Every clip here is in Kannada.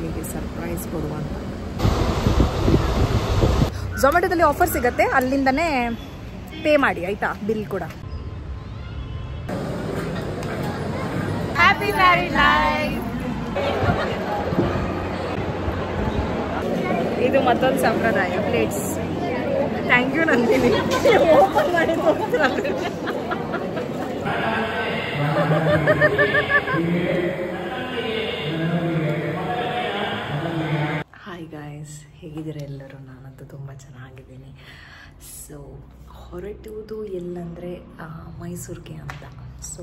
ನಂದಿನಿಗೆ ಸರ್ಪ್ರೈಸ್ ಕೊಡುವಂತ. ಝೊಮ್ಯಾಟೊದಲ್ಲಿ ಆಫರ್ ಸಿಗುತ್ತೆ, ಅಲ್ಲಿಂದನೇ ಪೇ ಮಾಡಿ ಆಯ್ತಾ, ಬಿಲ್ ಕೂಡ. Happy married life. ಇದು ಮತ್ತೊಂದು ಸಂಪ್ರದಾಯ, plates. Thank you Nandini. Open ಮಾಡಿ ಹಾಯ್ ಗಾಯ್ಸ್, ಹೇಗಿದ್ದೀರಾ ಎಲ್ಲರೂ? ನಾನಂತೂ ತುಂಬ ಚೆನ್ನಾಗಿದ್ದೀನಿ. ಸೊ ಹೊರಟುವುದು ಎಲ್ಲಂದರೆ ಮೈಸೂರಿಗೆ ಅಂತ. ಸೊ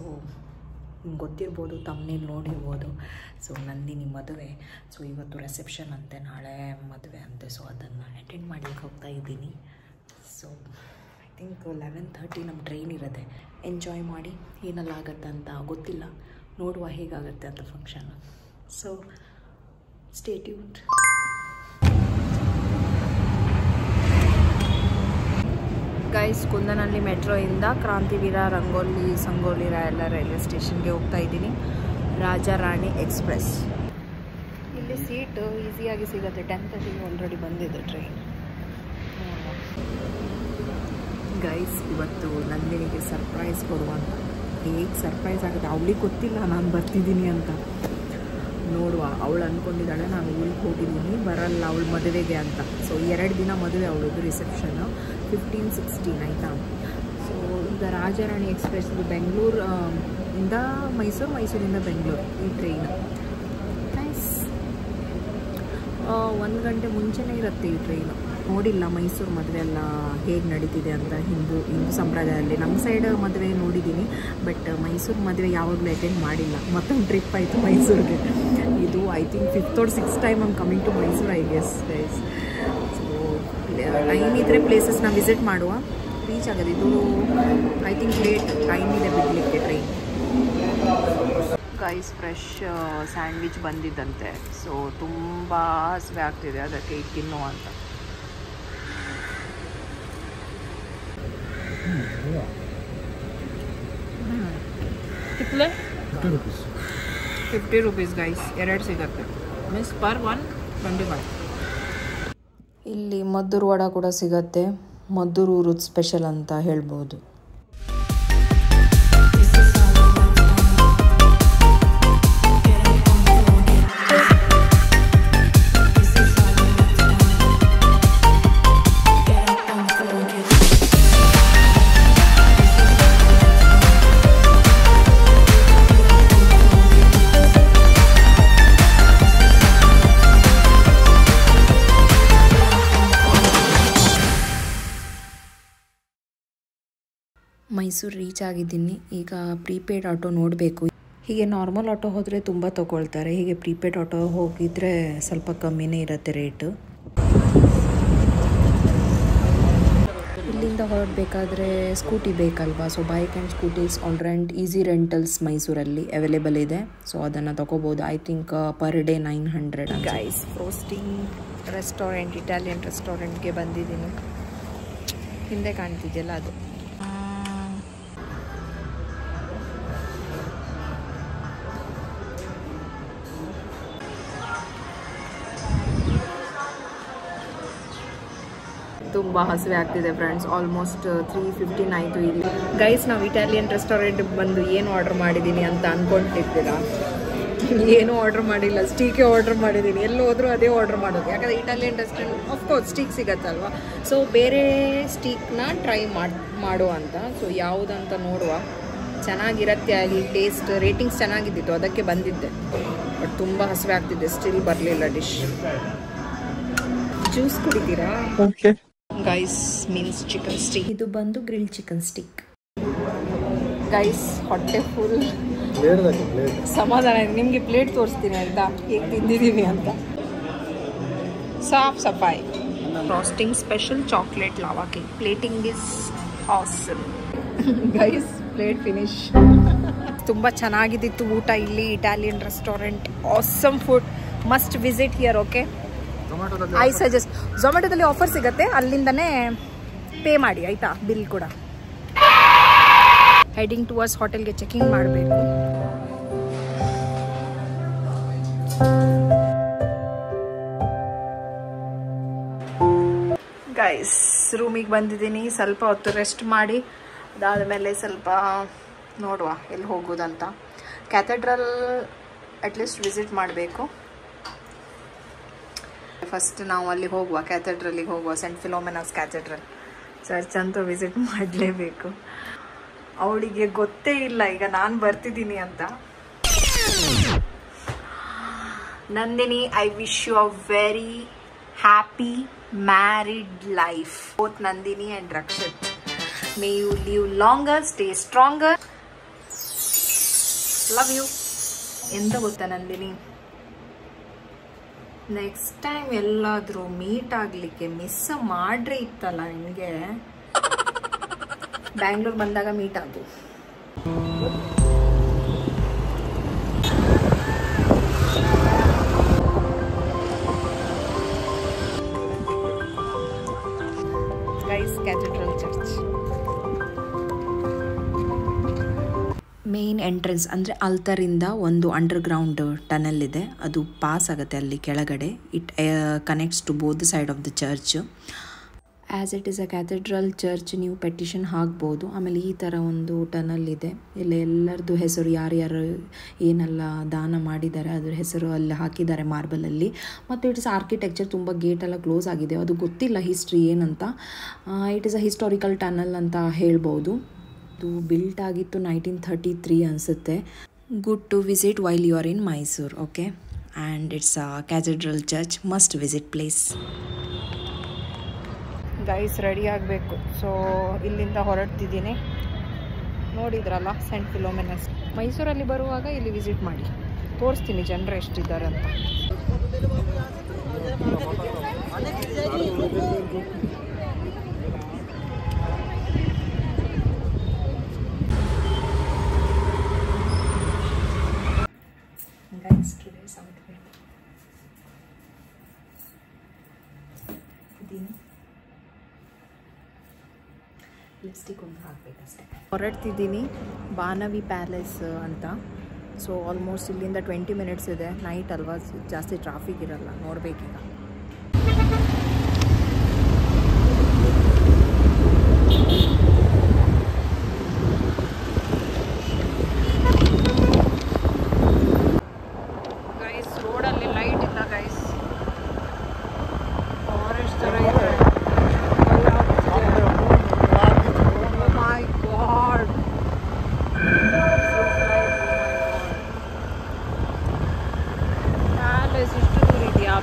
ನಿಮ್ಗೆ ಗೊತ್ತಿರ್ಬೋದು, ತಮ್ಮನೇಲಿ ನೋಡಿರ್ಬೋದು. ಸೊ ನಂದಿನಿ ಮದುವೆ. ಸೊ ಇವತ್ತು ರಿಸೆಪ್ಷನ್ ಅಂತೆ, ನಾಳೆ ಮದುವೆ ಅಂತೆ. ಸೊ ಅದನ್ನು ಅಟೆಂಡ್ ಮಾಡಲಿಕ್ಕೆ ಹೋಗ್ತಾ ಇದ್ದೀನಿ. ಸೊ ಐ ಥಿಂಕ್ 11:30 ನಮ್ಮ ಟ್ರೈನ್ ಇರುತ್ತೆ. ಎಂಜಾಯ್ ಮಾಡಿ, ಏನೆಲ್ಲ ಆಗುತ್ತೆ ಅಂತ ಗೊತ್ತಿಲ್ಲ, ನೋಡುವ ಹೇಗಾಗುತ್ತೆ ಅಂತ function. So stay tuned. Guys, Kundanahalli ಮೆಟ್ರೋಯಿಂದ ಕ್ರಾಂತಿವೀರ, ರಂಗೋಲಿ, ಸಂಗೋಲಿ, ರಾಯಲ್ಲ ರೈಲ್ವೆ ಸ್ಟೇಷನ್ಗೆ ಹೋಗ್ತಾ ಇದ್ದೀನಿ. ರಾಜಾರಾಣಿ ಎಕ್ಸ್ಪ್ರೆಸ್. ಇಲ್ಲಿ ಸೀಟು ಈಸಿಯಾಗಿ ಸಿಗುತ್ತೆ. 10:30 ಆಲ್ರೆಡಿ ಬಂದಿದೆ ಟ್ರೈನ್. ಗೈಸ್, ಇವತ್ತು ನಂದಿನಿಗೆ ಸರ್ಪ್ರೈಸ್ ಕೊಡುವಂತ. ಹೇಗೆ ಸರ್ಪ್ರೈಸ್ ಆಗುತ್ತೆ ಅವಳಿಗೆ ಗೊತ್ತಿಲ್ಲ ನಾನು ಬರ್ತಿದ್ದೀನಿ ಅಂತ. ನೋಡುವ. ಅವಳು ಅಂದ್ಕೊಂಡಿದ್ದಾಳೆ ನಾನು ಊರಿಗೆ ಹೋಗಿದ್ದೀನಿ, ಬರಲ್ಲ ಅವಳು ಮದುವೆಗೆ ಅಂತ. ಸೊ 2 ದಿನ ಮದುವೆ ಅವಳದು, ರಿಸೆಪ್ಷನ್ನು 15-16 ಆಯಿತಾ. ಸೊ ಈಗ ರಾಜಾರಾಣಿ ಎಕ್ಸ್ಪ್ರೆಸ್, ಇದು ಬೆಂಗಳೂರು ಇಂದ ಮೈಸೂರು, ಮೈಸೂರಿಂದ ಬೆಂಗಳೂರು ಈ ಟ್ರೈನು. ನೈಸ್. 1 ಗಂಟೆ ಮುಂಚೆನೇ ಇರುತ್ತೆ ಈ ಟ್ರೈನು. ನೋಡಿಲ್ಲ ಮೈಸೂರು ಮದುವೆ ಎಲ್ಲ ಹೇಗೆ ನಡೀತಿದೆ ಅಂತ. ಹಿಂದೂ ಸಂಪ್ರದಾಯದಲ್ಲಿ ನಮ್ಮ ಸೈಡ್ ಮದುವೆ ನೋಡಿದ್ದೀನಿ, ಬಟ್ ಮೈಸೂರು ಮದುವೆ ಯಾವಾಗಲೂ ಅಟೆಂಡ್ ಮಾಡಿಲ್ಲ. ಮತ್ತೊಂದು ಟ್ರಿಪ್ ಆಯಿತು ಮೈಸೂರಿಗೆ. ಇದು I think 5th or 6th time I'm coming to Mysuru, I guess guys. So time ಇದ್ದರೆ ಪ್ಲೇಸಸ್ನ ವಿಸಿಟ್ ಮಾಡುವ. ರೀಚ್ ಆಗೋದು ಇದು ಐ ಥಿಂಕ್ ಲೇಟ್ ಟೈಮ್ ಇದೆ ಬಿಡಲಿಕ್ಕೆ ಟ್ರೈನ್. ಗೈಸ್, ಫ್ರೆಶ್ ಸ್ಯಾಂಡ್ವಿಚ್ ಬಂದಿದ್ದಂತೆ. ಸೊ ತುಂಬ ಹಸಿವೆ ಆಗ್ತಿದೆ, ಅದಕ್ಕೆ ಇದು ತಿನ್ನೋ ಅಂತ. ಕಿತ್ಲೆ 50 ರೂಪೀಸ್ ಗೈಸ್, 2 ಸಿಗುತ್ತೆ. Means per 1 25. ಇಲ್ಲಿ ಮದ್ದೂರು ವಡ ಕೂಡ ಸಿಗುತ್ತೆ. ಮದ್ದೂರು ಊರುದ್ ಸ್ಪೆಷಲ್ ಅಂತ ಹೇಳ್ಬೋದು. ಮೈಸೂರು ರೀಚ್ ಆಗಿದ್ದೀನಿ. ಈಗ ಪ್ರೀಪೇಯ್ಡ್ ಆಟೋ ನೋಡಬೇಕು. ಹೀಗೆ ನಾರ್ಮಲ್ ಆಟೋ ಹೋದರೆ ತುಂಬ ತೊಗೊಳ್ತಾರೆ, ಹೀಗೆ ಪ್ರೀಪೇಯ್ಡ್ ಆಟೋ ಹೋಗಿದರೆ ಸ್ವಲ್ಪ ಕಮ್ಮಿನೇ ಇರುತ್ತೆ ರೇಟು. ಇಲ್ಲಿಂದ ಹೊರಡಬೇಕಾದ್ರೆ ಸ್ಕೂಟಿ ಬೇಕಲ್ವಾ. So bike and scooties on rent, easy rentals ಮೈಸೂರಲ್ಲಿ ಅವೈಲೇಬಲ್ ಇದೆ. ಸೊ ಅದನ್ನು ತೊಗೋಬೋದು. I think per day 900. Guys, frosting restaurant, Italian ರೆಸ್ಟೋರೆಂಟ್ಗೆ ಬಂದಿದ್ದೀನಿ. ಹಿಂದೆ ಕಾಣ್ತಿದೆಯಲ್ಲ ಅದು. ತುಂಬ ಹಸಿವೆ ಆಗ್ತಿದೆ ಫ್ರೆಂಡ್ಸ್. ಆಲ್ಮೋಸ್ಟ್ 3:15 ಆಯಿತು ಇಲ್ಲಿ. ಗೈಸ್, ನಾವು ಇಟಾಲಿಯನ್ ರೆಸ್ಟೋರೆಂಟ್ಗೆ ಬಂದು ಏನು ಆರ್ಡರ್ ಮಾಡಿದ್ದೀನಿ ಅಂತ ಅಂದ್ಕೊಂಡಿರ್ತೀರಾ? ಏನೂ ಆರ್ಡರ್ ಮಾಡಿಲ್ಲ, ಸ್ಟೀಕೆ ಆರ್ಡರ್ ಮಾಡಿದ್ದೀನಿ. ಎಲ್ಲಿ ಹೋದರೂ ಅದೇ ಆರ್ಡರ್ ಮಾಡೋದು, ಯಾಕಂದರೆ ಇಟಾಲಿಯನ್ ರೆಸ್ಟೋರೆಂಟ್ ಆಫ್ಕೋರ್ಸ್ ಸ್ಟೀಕ್ ಸಿಗತ್ತಲ್ವ. ಸೊ ಬೇರೆ ಸ್ಟೀಕ್ನ ಟ್ರೈ ಮಾಡು ಅಂತ. ಸೊ ಯಾವುದಂತ ನೋಡುವ. ಚೆನ್ನಾಗಿರುತ್ತೆ ಅಲ್ಲಿ, ಟೇಸ್ಟ್ ರೇಟಿಂಗ್ಸ್ ಚೆನ್ನಾಗಿದ್ದಿತ್ತು, ಅದಕ್ಕೆ ಬಂದಿದ್ದೆ. ಬಟ್ ತುಂಬ ಹಸಿವೆ ಆಗ್ತಿದೆ, ಸ್ಟಿಲ್ ಬರಲಿಲ್ಲ ಡಿಶ್. ಜ್ಯೂಸ್ ಕುಡಿತೀರಾ? Okay guys, means chicken stick. ಇದು ಬಂದು ಗ್ರಿಲ್ ಚಿಕನ್ ಸ್ಟಿಕ್. ಗೈಸ್, ಹೊಟ್ಟೆ ಫುಲ್ ಸಮಾಧಾನ ಇದೆ. ನಿಮಗೆ ಪ್ಲೇಟ್ ತೋರಿಸ್ತೀನಿ ಆಯಿತಾ, ಹೇಗೆ ತಿಂದಿದ್ದೀವಿ ಅಂತ. ಸಾಫ್ ಸಫಾಯಿ. Frosting special chocolate lava cake. Plating is awesome. Guys, plate finish. ತುಂಬ ಚೆನ್ನಾಗಿದ್ದಿತ್ತು ಊಟ ಇಲ್ಲಿ. Italian restaurant, awesome food, must visit here. Okay, I suggest. ಝೊಮ್ಯಾಟೊದಲ್ಲಿ ಆಫರ್ ಸಿಗುತ್ತೆ, ಅಲ್ಲಿಂದನೇ ಪೇ ಮಾಡಿ ಆಯಿತಾ, ಬಿಲ್ ಕೂಡ. ಹೆಡಿಂಗ್ ಟುವರ್ಡ್ಸ್ ಹೋಟೆಲ್ಗೆ ಚೆಕಿಂಗ್ ಮಾಡಬೇಕು. ಗೈಸ್ ರೂಮಿಗೆ ಬಂದಿದ್ದೀನಿ. ಸ್ವಲ್ಪ ಹೊತ್ತು ರೆಸ್ಟ್ ಮಾಡಿ ಅದಾದಮೇಲೆ ಸ್ವಲ್ಪ ನೋಡುವ ಎಲ್ಲಿ ಹೋಗೋದಂತ. ಕ್ಯಾಥೆಡ್ರಲ್ ಅಟ್ಲೀಸ್ಟ್ ವಿಸಿಟ್ ಮಾಡಬೇಕು. ಫಸ್ಟ್ ನಾವು ಅಲ್ಲಿ ಹೋಗುವ, ಕ್ಯಾಥೆಡ್ರಲ್ಲಿಗೆ ಹೋಗುವ. ಸೆಂಟ್ ಫಿಲೋಮೆನಾಸ್ ಕ್ಯಾಥೆಡ್ರಲ್ ಚರ್ಚ್ ಅಂತೂ ವಿಸಿಟ್ ಮಾಡಲೇಬೇಕು. ಅವಳಿಗೆ ಗೊತ್ತೇ ಇಲ್ಲ ಈಗ ನಾನು ಬರ್ತಿದ್ದೀನಿ ಅಂತ. Nandini, I wish you a very happy married life, both Nandini and Rakshit. May you live longer, stay stronger, love you. ಎಂತ ಗೊತ್ತಾ ನಂದಿನಿ, ನೆಕ್ಸ್ಟ್ ಟೈಮ್ ಎಲ್ಲಾದರೂ ಮೀಟ್ ಆಗಲಿಕ್ಕೆ ಮಿಸ್ ಮಾಡ್ರೆ ಇತ್ತಲ್ಲ ನಿನಗೆ, ಬ್ಯಾಂಗ್ಳೂರ್ ಬಂದಾಗ ಮೀಟ್ ಆಗು. Guys, cathedral church main entrance ಅಂದರೆ ಅಲ್ತರಿಂದ ಒಂದು ಅಂಡರ್ಗ್ರೌಂಡ್ ಟನಲ್ ಇದೆ, ಅದು ಪಾಸ್ ಆಗುತ್ತೆ ಅಲ್ಲಿ ಕೆಳಗಡೆ. It connects to both the side of the church. As it is a cathedral church, ನೀವು ಪೆಟಿಷನ್ ಹಾಕ್ಬೋದು. ಆಮೇಲೆ ಈ ಥರ ಒಂದು ಟನಲ್ ಇದೆ, ಇಲ್ಲಿ ಎಲ್ಲರದ್ದು ಹೆಸರು, ಯಾರ್ಯಾರು ಏನೆಲ್ಲ ದಾನ ಮಾಡಿದ್ದಾರೆ ಅದ್ರ ಹೆಸರು ಅಲ್ಲಿ ಹಾಕಿದ್ದಾರೆ ಮಾರ್ಬಲಲ್ಲಿ. ಮತ್ತು ಇಟ್ ಇಸ್ ಆರ್ಕಿಟೆಕ್ಚರ್, ತುಂಬ ಗೇಟೆಲ್ಲ ಕ್ಲೋಸ್ ಆಗಿದೆ, ಅದು ಗೊತ್ತಿಲ್ಲ ಹಿಸ್ಟ್ರಿ ಏನಂತ. It is a historical tunnel ಅಂತ ಹೇಳ್ಬೋದು. ಇದು ಬಿಲ್ಟ್ ಆಗಿತ್ತು 1933 ಅನಿಸುತ್ತೆ. Good to visit while you are in Mysuru. Okay, and it's a cathedral church, must visit place. Guys, ready ಆಗಬೇಕು. ಸೊ ಇಲ್ಲಿಂದ ಹೊರಡ್ತಿದ್ದೀನಿ. ನೋಡಿದ್ರಲ್ಲ ಸೆಂಟ್ ಫಿಲೋಮೆನಸ್. ಮೈಸೂರಲ್ಲಿ ಬರುವಾಗ ಇಲ್ಲಿ ವಿಸಿಟ್ ಮಾಡಿ, ತೋರಿಸ್ತೀನಿ ಜನರು ಎಷ್ಟಿದ್ದಾರೆ ಅಂತ. ಲಿಪ್ಸ್ಟಿಕ್ ಒಂದು ಹಾಕಬೇಕಷ್ಟೇ. ಹೊರಡ್ತಿದ್ದೀನಿ ಬಾನವಿ ಪ್ಯಾಲೇಸ್ ಅಂತ. ಸೊ ಆಲ್ಮೋಸ್ಟ್ ಇಲ್ಲಿಂದ 20 ಮಿನಿಟ್ಸ್ ಇದೆ. ನೈಟ್ ಅಲ್ವಾ, ಜಾಸ್ತಿ ಟ್ರಾಫಿಕ್ ಇರಲ್ಲ, ನೋಡಬೇಕೀಗ. ಗೈಸ್, ರೋಡಲ್ಲಿ ಲೈಟ್ ಇಲ್ಲ ಗೈಸ್, ಫಾರೆಸ್ಟ್ ಥರ ಇದೆ.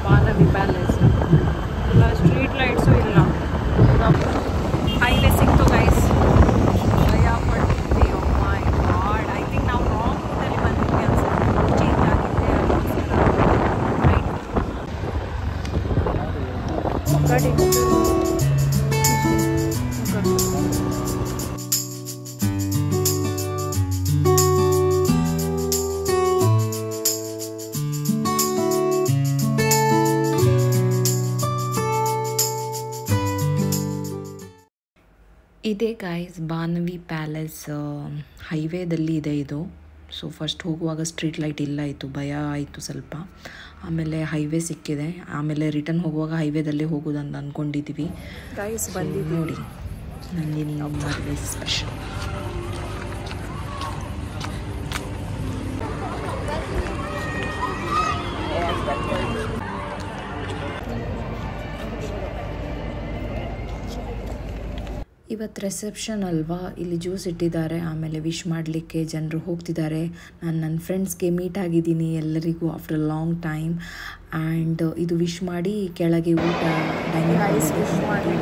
ಬಾನವಿ ಪ್ಯಾಲೇಸ್ ಇಲ್ಲ, ಸ್ಟ್ರೀಟ್ ಲೈಟ್ಸು ಇಲ್ಲ. ಹೈವೇ ಸಿಕ್ತು ಗೈಸ್, ಭಯ ಪಡ್ತಿದ್ವಿ. ಓ ಮೈ ಗಾಡ್, ಐ ಥಿಂಕ್ ನಾವು ರಾಂಗ್ ರೂಟಲ್ಲಿ ಬಂದಿದ್ವಿ ಅನ್ಸುತ್ತೆ, ಚೇಂಜ್ ಆಗಿದ್ದೆ ಇದೆ ಗಾಯ್ಸ್ ಬಾನವಿ ಪ್ಯಾಲೇಸ್. ಹೈವೇದಲ್ಲಿ ಇದೆ ಇದು. ಸೊ ಫಸ್ಟ್ ಹೋಗುವಾಗ ಸ್ಟ್ರೀಟ್ ಲೈಟ್ ಇಲ್ಲ ಇತ್ತು, ಭಯ ಆಯಿತು ಸ್ವಲ್ಪ. ಆಮೇಲೆ ಹೈವೇ ಸಿಕ್ಕಿದೆ. ಆಮೇಲೆ ರಿಟರ್ನ್ ಹೋಗುವಾಗ ಹೈವೇದಲ್ಲೇ ಹೋಗೋದಂತ ಅಂದ್ಕೊಂಡಿದ್ದೀವಿ. ಗೈಸ್ ಬಂದು ನೋಡಿ, ನಂದಿನಿ ಮದುವೆ ಸ್ಪೆಷಲ್. ಇವತ್ತು ರಿಸೆಪ್ಷನ್ ಅಲ್ವಾ, ಇಲ್ಲಿ ಜ್ಯೂಸ್ ಇಟ್ಟಿದ್ದಾರೆ. ಆಮೇಲೆ ವಿಶ್ ಮಾಡಲಿಕ್ಕೆ ಜನರು ಹೋಗ್ತಿದ್ದಾರೆ. ನಾನು ನನ್ನ ಫ್ರೆಂಡ್ಸ್ಗೆ ಮೀಟ್ ಆಗಿದ್ದೀನಿ ಎಲ್ಲರಿಗೂ ಆಫ್ಟರ್ ಲಾಂಗ್ ಟೈಮ್. ಆ್ಯಂಡ್ ಇದು ವಿಶ್ ಮಾಡಿ ಕೆಳಗೆ ಊಟ ಡೈನಿಂಗ್ ವಿಶ್ ಮಾಡಿ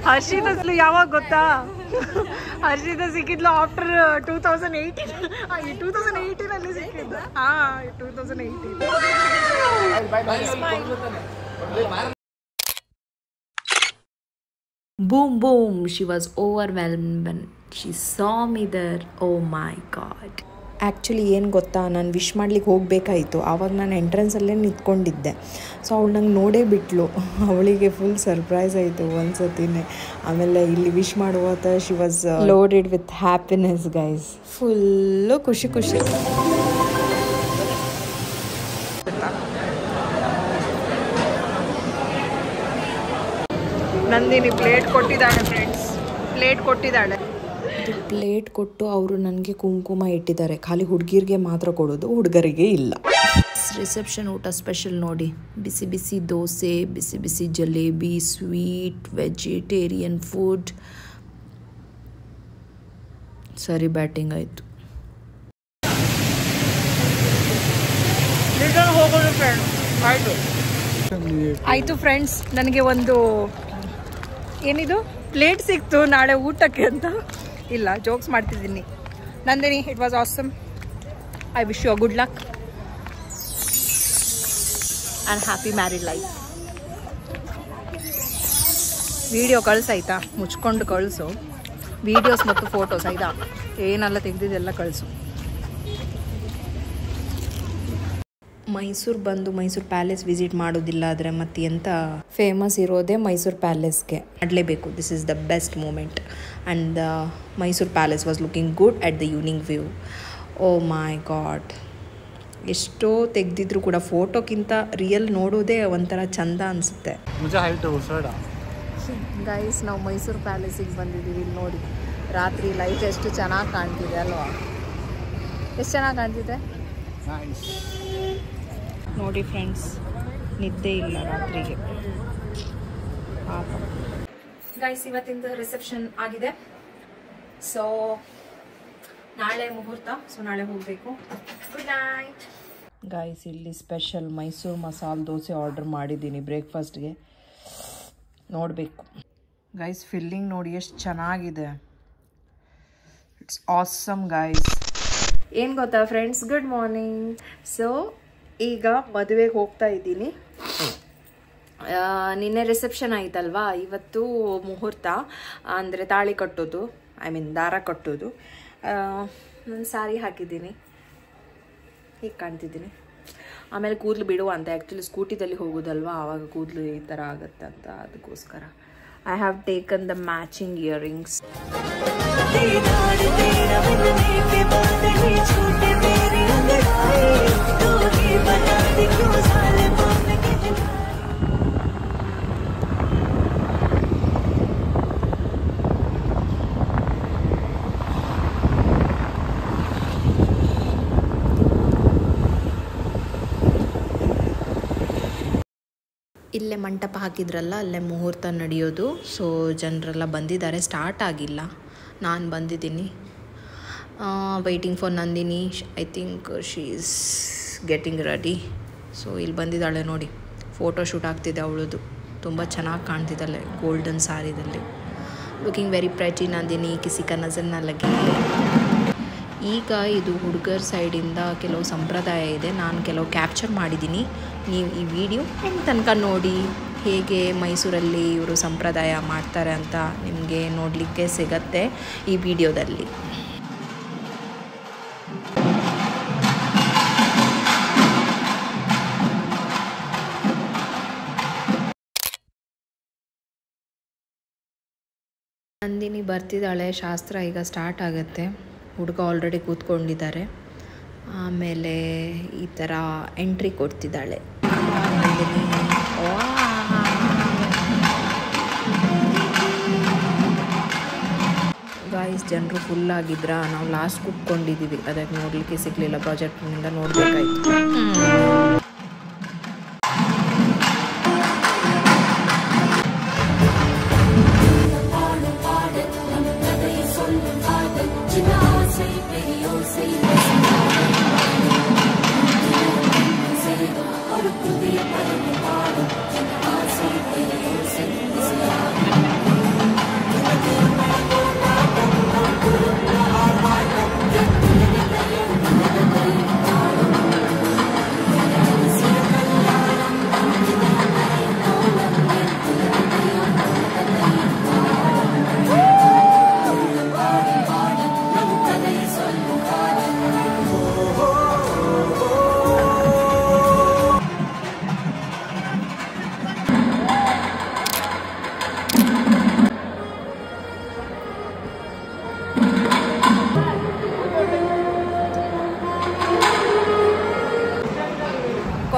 ಹರ್ಷಿತ ಯಾವಾಗ ಗೊತ್ತಾ, ಹರ್ಷಿತ ಸಿಕ್ಕಿದ್ಲು ಆಫ್ಟರ್ 2018. 2018 ಸಿಕ್ಕಿದ್ದು. 2018. Boom boom, she was overwhelmed when she saw me there. Oh my god. Actually ಏನು ಗೊತ್ತಾ, ನಾನು ವಿಶ್ ಮಾಡ್ಲಿಕ್ಕೆ ಹೋಗಬೇಕಾಯಿತು. ಆವಾಗ ನಾನು ಎಂಟ್ರೆನ್ಸಲ್ಲೇ ನಿಂತ್ಕೊಂಡಿದ್ದೆ. ಸೊ ಅವಳು ನಂಗೆ ನೋಡೇ ಬಿಟ್ಲು. ಅವಳಿಗೆ ಫುಲ್ ಸರ್ಪ್ರೈಸ್ ಆಯಿತು ಒಂದ್ಸತಿನೇ. ಆಮೇಲೆ ಇಲ್ಲಿ ವಿಶ್ ಮಾಡುವಾಗ she was loaded with happiness guys. Full ಖುಷಿ ಖುಷಿ. ನಂದಿನಿ ಪ್ಲೇಟ್ ಕೊಟ್ಟಿದ್ದಾಳೆ ಫ್ರೆಂಡ್ಸ್, ಪ್ಲೇಟ್ ಕೊಟ್ಟಿದ್ದಾಳೆ. ಪ್ಲೇಟ್ ಕೊಟ್ಟು ಅವರು ನನಗೆ ಕುಂಕುಮ ಇಟ್ಟಿದ್ದಾರೆ. ಖಾಲಿ ಹುಡುಗಿರಿಗೆ ಮಾತ್ರ ಕೊಡೋದು, ಹುಡುಗರಿಗೆ ಇಲ್ಲ. ರಿಸೆಪ್ಷನ್ ಊಟ ಸ್ಪೆಷಲ್ ನೋಡಿ. ಬಿಸಿ ಬಿಸಿ ದೋಸೆ, ಬಿಸಿ ಬಿಸಿ ಜಲೇಬಿ, ಸ್ವೀಟ್, ವೆಜಿಟೇರಿಯನ್ ಫುಡ್. ಸರಿ ಬ್ಯಾಟಿಂಗ್ ಆಯಿತು. ಆಯಿತು ಫ್ರೆಂಡ್ಸ್, ನನಗೆ ಒಂದು ಏನಿದು ಪ್ಲೇಟ್ ಸಿಕ್ತು ನಾಳೆ ಊಟಕ್ಕೆ ಅಂತ. ಇಲ್ಲ, ಜೋಕ್ಸ್ ಮಾಡ್ತಿದ್ದೀನಿ. Nandini, it was awesome. I wish you a good luck and happy married life. Video ಕಳಿಸಾಯ್ತಾ? ಮುಚ್ಕೊಂಡು ಕಳಿಸು. ವಿಡಿಯೋಸ್ ಮತ್ತು ಫೋಟೋಸ್ ಆಯ್ತಾ, ಏನೆಲ್ಲ ತೆಗೆದಿದ್ದೆಲ್ಲ ಕಳಿಸು. ಮೈಸೂರು ಬಂದು ಮೈಸೂರು ಪ್ಯಾಲೇಸ್ ವಿಸಿಟ್ ಮಾಡೋದಿಲ್ಲ ಆದರೆ ಮತ್ತೆ ಎಂತ ಫೇಮಸ್ ಇರೋದೇ ಮೈಸೂರು ಪ್ಯಾಲೇಸ್ಗೆ ಮಾಡಲೇಬೇಕು. This is the best moment. And Mysuru palace was looking good at the evening view. Oh my God, ಎಷ್ಟೋ ತೆಗೆದಿದ್ರು ಕೂಡ ಫೋಟೋಕ್ಕಿಂತ ರಿಯಲ್ ನೋಡೋದೇ ಒಂಥರ ಚಂದ ಅನಿಸುತ್ತೆ. ಗೈಸ್, ನಾವು ಮೈಸೂರು ಪ್ಯಾಲೇಸಿಗೆ ಬಂದಿದ್ದೀವಿ. ನೋಡಿ ರಾತ್ರಿ ಲೈಟ್ ಎಷ್ಟು ಚೆನ್ನಾಗಿ ಕಾಣ್ತಿದೆ ಅಲ್ವಾ? ಎಷ್ಟು ಚೆನ್ನಾಗಿ ಕಾಣ್ತಿದೆ ನೋಡಿ ಫ್ರೆಂಡ್ಸ್. ನಿದ್ದೆ ಇಲ್ಲ ರಾತ್ರಿಗೆ. ಗೈಸ್, ಇವತ್ತಿಂದ ರಿಸೆಪ್ಷನ್ ಆಗಿದೆ. ಸೊ ನಾಳೆ ಮುಹೂರ್ತ. ಸೊ ನಾಳೆ ಹೋಗಬೇಕು. Good night guys. ಇಲ್ಲಿ ಸ್ಪೆಷಲ್ ಮೈಸೂರು ಮಸಾಲೆ ದೋಸೆ ಆರ್ಡರ್ ಮಾಡಿದ್ದೀನಿ ಬ್ರೇಕ್ಫಾಸ್ಟ್ಗೆ. ನೋಡಬೇಕು ಗೈಸ್. ಫಿಲ್ಲಿಂಗ್ ನೋಡಿ ಎಷ್ಟು ಚೆನ್ನಾಗಿದೆ. It's awesome guys. ಏನು ಗೊತ್ತಾ ಫ್ರೆಂಡ್ಸ್, ಗುಡ್ ಮಾರ್ನಿಂಗ್. ಸೊ ಈಗ ಮದುವೆಗೆ ಹೋಗ್ತಾ ಇದ್ದೀನಿ. ನಿನ್ನೆ ರಿಸೆಪ್ಷನ್ ಆಯ್ತಲ್ವಾ, ಇವತ್ತು ಮುಹೂರ್ತ ಅಂದರೆ ತಾಳಿ ಕಟ್ಟೋದು, ಐ ಮೀನ್ ದಾರ ಕಟ್ಟೋದು. ನಾನು ಸಾರಿ ಹಾಕಿದ್ದೀನಿ, ಹೀಗೆ ಕಾಣ್ತಿದ್ದೀನಿ. ಆಮೇಲೆ ಕೂದಲು ಬಿಡುವ ಅಂತ, ಆ್ಯಕ್ಚುಲಿ ಸ್ಕೂಟಿದಲ್ಲಿ ಹೋಗೋದಲ್ವಾ, ಆವಾಗ ಕೂದಲು ಈ ಥರ ಆಗುತ್ತೆ ಅಂತ, ಅದಕ್ಕೋಸ್ಕರ I have taken the matching earrings. ಇಲ್ಲೇ ಮಂಟಪ ಹಾಕಿದ್ರಲ್ಲ, ಅಲ್ಲೇ ಮುಹೂರ್ತ ನಡೆಯೋದು. ಸೊ ಜನರೆಲ್ಲ ಬಂದಿದ್ದಾರೆ, ಸ್ಟಾರ್ಟ್ ಆಗಿಲ್ಲ. ನಾನು ಬಂದಿದ್ದೀನಿ. Waiting for Nandini. I think she is getting ready. So ಇಲ್ಲಿ ಬಂದಿದ್ದಾಳೆ ನೋಡಿ, ಫೋಟೋ ಶೂಟ್ ಆಗ್ತಿದೆ ಅವಳದು. ತುಂಬ ಚೆನ್ನಾಗಿ ಕಾಣ್ತಿದ್ದಾಳೆ ಗೋಲ್ಡನ್ ಸ್ಯಾರಿದಲ್ಲಿ. ಲುಕಿಂಗ್ ವೆರಿ ಪ್ರೆಟಿ ನಂದಿನಿ, ಕಿಸಿ ಕಾ ನಜರ್ ನ ಲಗಿ. ಈಗ ಇದು ಹುಡುಗರ ಸೈಡಿಂದ ಕೆಲವು ಸಂಪ್ರದಾಯ ಇದೆ, ನಾನು ಕೆಲವು ಕ್ಯಾಪ್ಚರ್ ಮಾಡಿದ್ದೀನಿ. ನೀವು ಈ ವಿಡಿಯೋ ಎಂಡ್ ತನಕ ನೋಡಿ, ಹೇಗೆ ಮೈಸೂರಲ್ಲಿ ಇವರು ಸಂಪ್ರದಾಯ ಮಾಡ್ತಾರೆ ಅಂತ ನಿಮಗೆ ನೋಡಲಿಕ್ಕೆ ಸಿಗತ್ತೆ ಈ ವಿಡಿಯೋದಲ್ಲಿ. ನಂದಿನಿ ಬರ್ತಿದ್ದಾಳೆ. ಶಾಸ್ತ್ರ ಈಗ ಸ್ಟಾರ್ಟ್ ಆಗುತ್ತೆ. ಹುಡುಗ ಆಲ್ರೆಡಿ ಕೂತ್ಕೊಂಡಿದ್ದಾರೆ. ಆಮೇಲೆ ಈ ಥರ ಎಂಟ್ರಿ ಕೊಡ್ತಿದ್ದಾಳೆ ನಂದಿನಿ. ಗಾಯ್ಸ್, ಜನರು ಫುಲ್ ಆಗಿದ್ರ. ನಾವು ಲಾಸ್ಟ್ ಕೂತ್ಕೊಂಡಿದ್ದೀವಿ, ಅದಕ್ಕೆ ನೋಡಲಿಕ್ಕೆ ಸಿಗಲಿಲ್ಲ. ಪ್ರಾಜೆಕ್ಟ್ನಿಂದ ನೋಡಬೇಕಾಯ್ತು.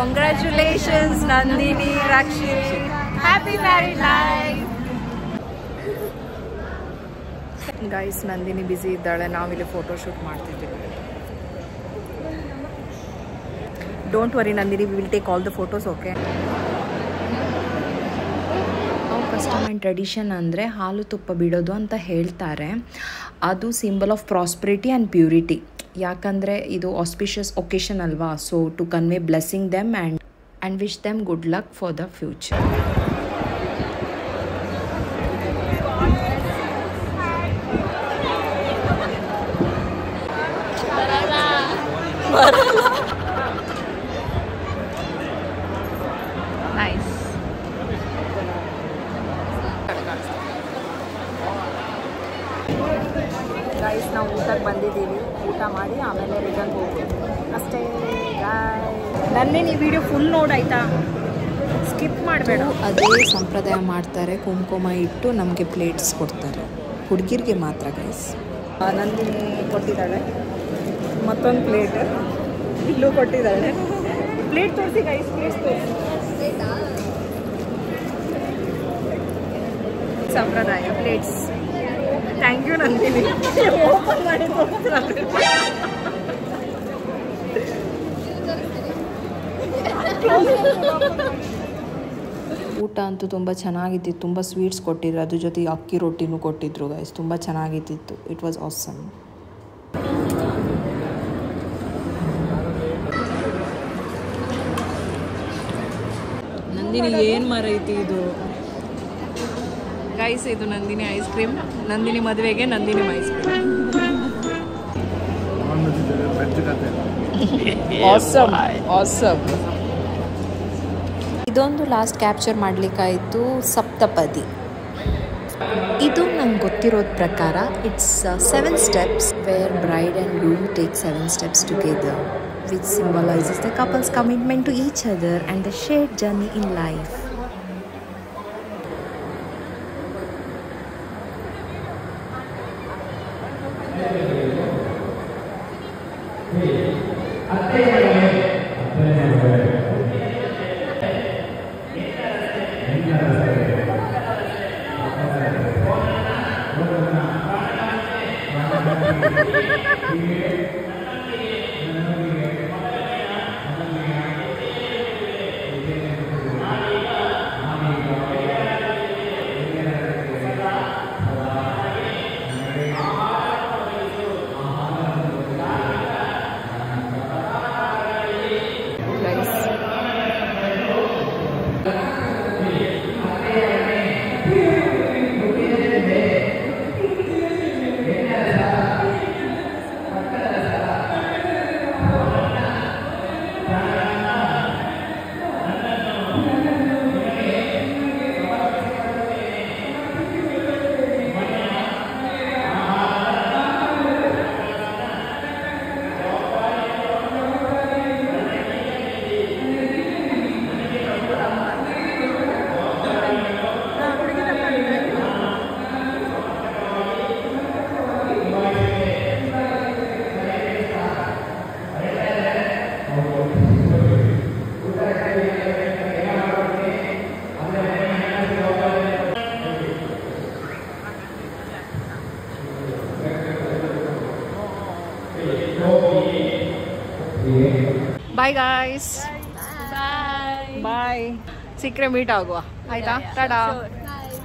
Congratulations, Nandini, Rakshi. Happy married life. Guys, Nandini busy ಇದ್ದಾಳೆ. ನಾವಿಲ್ಲಿ ಫೋಟೋ ಶೂಟ್ ಮಾಡ್ತಿದ್ದೀವಿ. Don't worry, Nandini, we will take all the photos, okay? Custom and tradition ಅಂದರೆ ಹಾಲು ತುಪ್ಪ ಬಿಡೋದು ಅಂತ ಹೇಳ್ತಾರೆ. ಅದು symbol of prosperity and purity. ಯಾಕಂದರೆ ಇದು ಆಸ್ಪಿಷಿಯಸ್ ಒಕೇಶನ್ ಅಲ್ವಾ, so to convey blessing them and wish them good luck for the future. Nice. Guys, ನಾವು ಊಟಕ್ಕೆ ಬಂದಿದ್ದೀವಿ. ಊಟ ಮಾಡಿ ಆಮೇಲೆ ರಿಟರ್ನ್ ಹೋಗ್ಬೋದು ಅಷ್ಟೇ. ನನ್ನೇ ಈ ವಿಡಿಯೋ ಫುಲ್ ನೋಡಾಯ್ತಾ, ಸ್ಕಿಪ್ ಮಾಡಬೇಡ. ಅದೇ ಸಂಪ್ರದಾಯ ಮಾಡ್ತಾರೆ. ಕುಂಕುಮ ಇಟ್ಟು ನಮಗೆ ಪ್ಲೇಟ್ಸ್ ಕೊಡ್ತಾರೆ, ಹುಡುಗಿರಿಗೆ ಮಾತ್ರ. ಗೈಸ್, ನಂದಿನಿ ಕೊಟ್ಟಿದ್ದಾಳೆ ಮತ್ತೊಂದು ಪ್ಲೇಟ್, ಇಲ್ಲೂ ಕೊಟ್ಟಿದ್ದಾಳೆ. ಪ್ಲೇಟ್ ತೋರಿಸಿ ಗೈಸ್, ಪ್ಲೇಟ್ಸ್ ತೋರಿಸಿ. ಸಂಪ್ರದಾಯ plates. Thank you Nandini. Open ಮಾಡಿ ಊಟ ಅಂತೂ ತುಂಬ ಚೆನ್ನಾಗಿತ್ತು. ತುಂಬ ಸ್ವೀಟ್ಸ್ ಕೊಟ್ಟಿದ್ರು, ಅದ್ರ ಜೊತೆ ಅಕ್ಕಿ ರೊಟ್ಟಿನೂ ಕೊಟ್ಟಿದ್ರು. ಗೈಸ್, ತುಂಬ ಚೆನ್ನಾಗಿತ್ತು. It was awesome. ನಂದಿನಿ ಏನು ಮರೈತಿ ಇದು ಗೈಸ್? ಇದು ನಂದಿನಿ ಐಸ್ ಕ್ರೀಮ್. ನಂದಿನಿ ಮದುವೆಗೆ Nandini ice cream. Awesome awesome. ಇದೊಂದು ಲಾಸ್ಟ್ ಕ್ಯಾಪ್ಚರ್ ಮಾಡಲಿಕ್ಕಾಯಿತು. ಸಪ್ತಪದಿ. ಇದು ನಂಗೆ ಗೊತ್ತಿರೋದ ಪ್ರಕಾರ it's 7 steps where bride and groom take 7 steps together, which symbolizes the couple's commitment to each other and the shared journey in life. Bye guys, bye. ಸಿಕ್ಕರೆ ಮೀಟ್ ಆಗುವ ಆಯ್ತಾ? ಟಾಟಾ.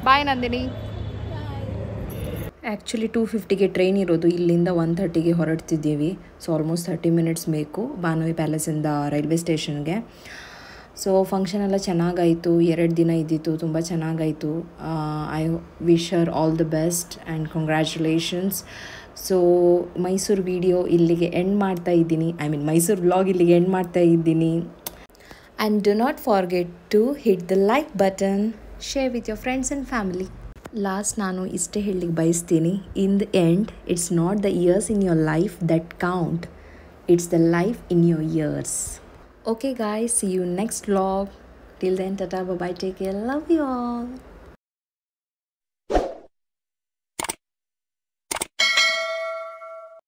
ಬಾಯ್ ನಂದಿನಿ. ಆ್ಯಕ್ಚುಲಿ 2:50ಗೆ ಟ್ರೈನ್ ಇರೋದು. ಇಲ್ಲಿಂದ 1:30ಗೆ ಹೊರಡ್ತಿದ್ದೀವಿ. ಸೊ ಆಲ್ಮೋಸ್ಟ್ 30 minutes ಬೇಕು ಬಾನವಿ ಪ್ಯಾಲೇಸಿಂದ ರೈಲ್ವೆ ಸ್ಟೇಷನ್ಗೆ. ಸೊ ಫಂಕ್ಷನ್ ಎಲ್ಲ ಚೆನ್ನಾಗಾಯಿತು, 2 ದಿನ ಇದ್ದಿತ್ತು, ತುಂಬ ಚೆನ್ನಾಗಾಯಿತು. I wish her all the best and congratulations. So Mysuru video ಇಲ್ಲಿಗೆ ಎಂಡ್ ಮಾಡ್ತಾ ಇದ್ದೀನಿ, ಮೈಸೂರು ವ್ಲಾಗ್ ಇಲ್ಲಿಗೆ ಎಂಡ್ ಮಾಡ್ತಾ ಇದ್ದೀನಿ. And do not forget to hit the like button, share with your friends and family. Last ನಾನು ಇಷ್ಟೇ ಹೇಳಲಿಕ್ಕೆ ಬಯಸ್ತೀನಿ, in the end it's not the years in your life that count, it's the life in your years. Okay guys, see you next vlog. Till then, tata, bye bye, take care, love you all.